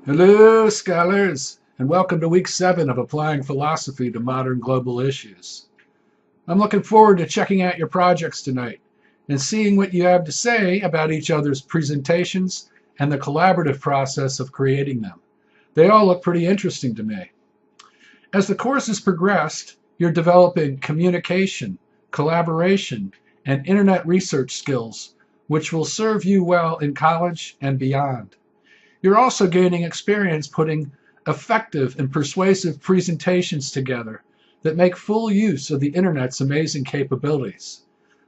Hello, scholars, and welcome to week 7 of Applying Philosophy to Modern Global Issues. I'm looking forward to checking out your projects tonight and seeing what you have to say about each other's presentations and the collaborative process of creating them. They all look pretty interesting to me. As the course has progressed, you're developing communication, collaboration, and internet research skills, which will serve you well in college and beyond. You're also gaining experience putting effective and persuasive presentations together that make full use of the internet's amazing capabilities.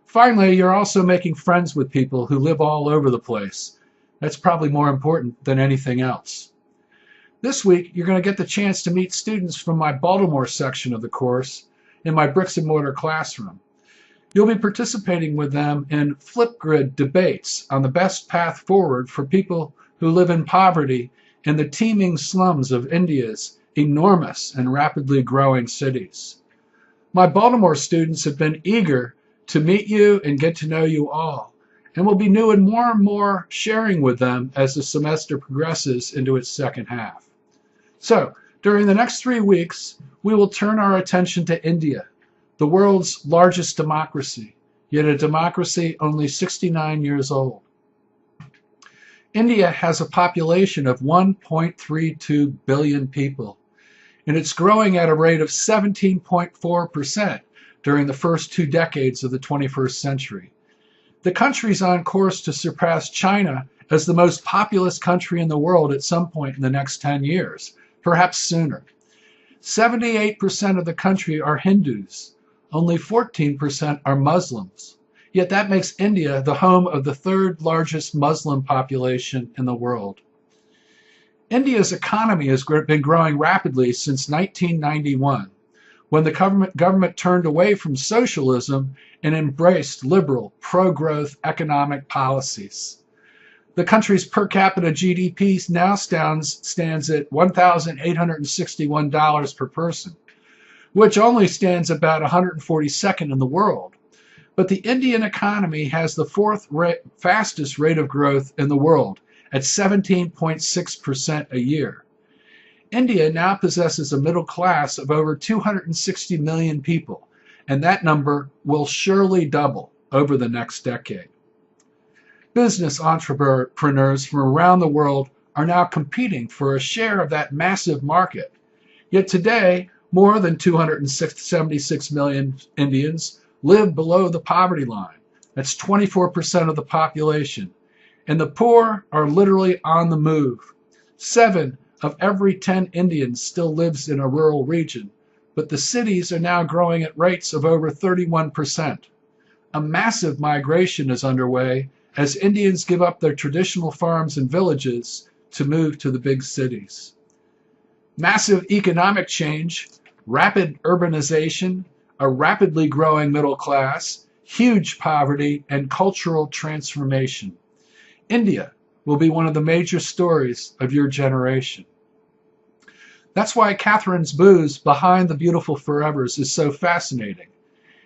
Finally, you're also making friends with people who live all over the place. That's probably more important than anything else. This week, you're going to get the chance to meet students from my Baltimore section of the course in my bricks and mortar classroom. You'll be participating with them in Flipgrid debates on the best path forward for people who live in poverty in the teeming slums of India's enormous and rapidly growing cities. My Baltimore students have been eager to meet you and get to know you all, and will be doing more and more sharing with them as the semester progresses into its second half. So, during the next 3 weeks, we will turn our attention to India, the world's largest democracy, yet a democracy only 69 years old. India has a population of 1.32 billion people, and it's growing at a rate of 17.4% during the first 2 decades of the 21st century. The country's on course to surpass China as the most populous country in the world at some point in the next 10 years, perhaps sooner. 78% of the country are Hindus. Only 14% are Muslims. Yet that makes India the home of the 3rd largest Muslim population in the world. India's economy has been growing rapidly since 1991, when the government turned away from socialism and embraced liberal, pro-growth economic policies. The country's per capita GDP now stands at $1,861 per person, which only stands about 142nd in the world. But the Indian economy has the 4th fastest rate of growth in the world at 17.6% a year. India now possesses a middle class of over 260 million people, and that number will surely double over the next decade. Business entrepreneurs from around the world are now competing for a share of that massive market. Yet today, more than 276 million Indians live below the poverty line. That's 24% of the population. And the poor are literally on the move. 7 of every 10 Indians still lives in a rural region, but the cities are now growing at rates of over 31%. A massive migration is underway as Indians give up their traditional farms and villages to move to the big cities. Massive economic change, rapid urbanization, a rapidly growing middle class, huge poverty, and cultural transformation. India will be one of the major stories of your generation. That's why Katherine Boo's Behind the Beautiful Forevers is so fascinating.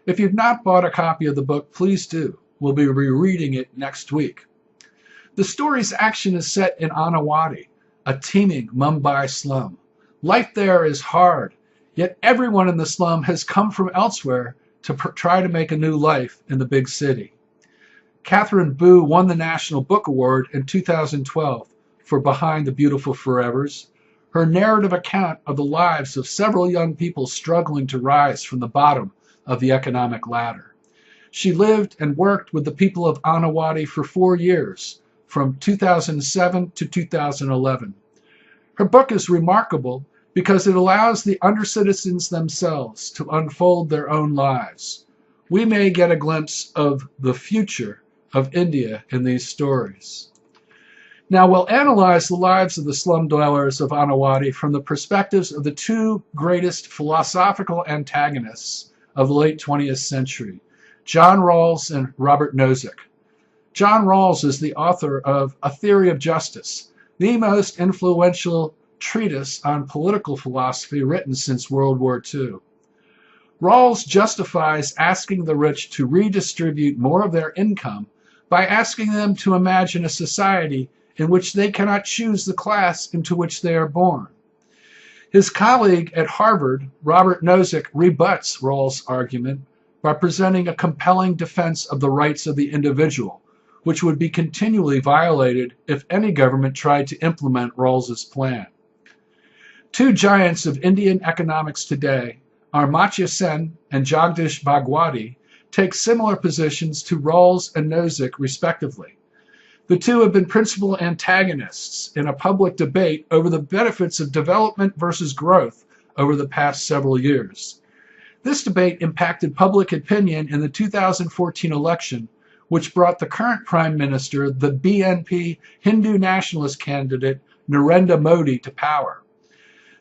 If you've not bought a copy of the book, please do. We'll be rereading it next week. The story's action is set in Anawadi, a teeming Mumbai slum. Life there is hard, yet everyone in the slum has come from elsewhere to try to make a new life in the big city. Katherine Boo won the National Book Award in 2012 for Behind the Beautiful Forevers, her narrative account of the lives of several young people struggling to rise from the bottom of the economic ladder. She lived and worked with the people of Anawadi for 4 years, from 2007 to 2011. Her book is remarkable because it allows the under-citizens themselves to unfold their own lives. We may get a glimpse of the future of India in these stories. Now, we'll analyze the lives of the slum dwellers of Anawadi from the perspectives of the 2 greatest philosophical antagonists of the late 20th century, John Rawls and Robert Nozick. John Rawls is the author of A Theory of Justice, the most influential treatise on political philosophy written since World War II. Rawls justifies asking the rich to redistribute more of their income by asking them to imagine a society in which they cannot choose the class into which they are born. His colleague at Harvard, Robert Nozick, rebuts Rawls' argument by presenting a compelling defense of the rights of the individual, which would be continually violated if any government tried to implement Rawls's plan. Two giants of Indian economics today, Amartya Sen and Jagdish Bhagwati, take similar positions to Rawls and Nozick respectively. The two have been principal antagonists in a public debate over the benefits of development versus growth over the past several years. This debate impacted public opinion in the 2014 election, which brought the current Prime Minister, the BNP Hindu nationalist candidate Narendra Modi, to power.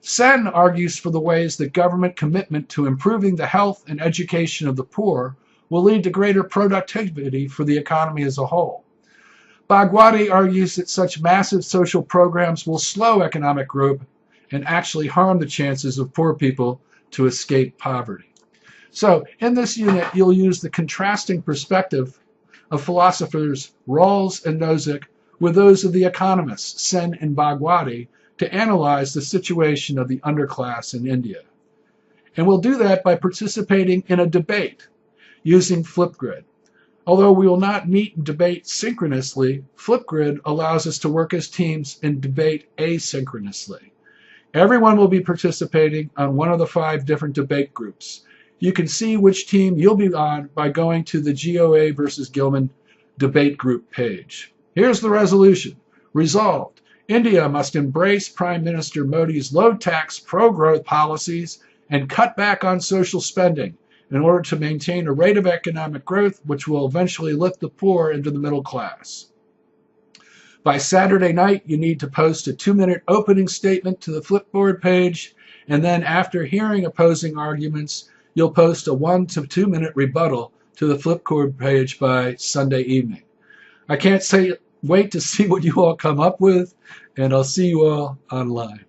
Sen argues for the ways that government commitment to improving the health and education of the poor will lead to greater productivity for the economy as a whole. Bhagwati argues that such massive social programs will slow economic growth and actually harm the chances of poor people to escape poverty. So, in this unit, you'll use the contrasting perspective of philosophers Rawls and Nozick with those of the economists Sen and Bhagwati to analyze the situation of the underclass in India. And we'll do that by participating in a debate using Flipgrid. Although we will not meet and debate synchronously, Flipgrid allows us to work as teams and debate asynchronously. Everyone will be participating on one of the 5 different debate groups. You can see which team you'll be on by going to the GOA versus Gilman debate group page. Here's the resolution. Resolved. India must embrace Prime Minister Modi's low-tax, pro-growth policies and cut back on social spending in order to maintain a rate of economic growth which will eventually lift the poor into the middle class. By Saturday night, you need to post a 2-minute opening statement to the Flipboard page, and then after hearing opposing arguments, you'll post a 1 to 2 minute rebuttal to the Flipboard page by Sunday evening. I can't wait to see what you all come up with, and I'll see you all online.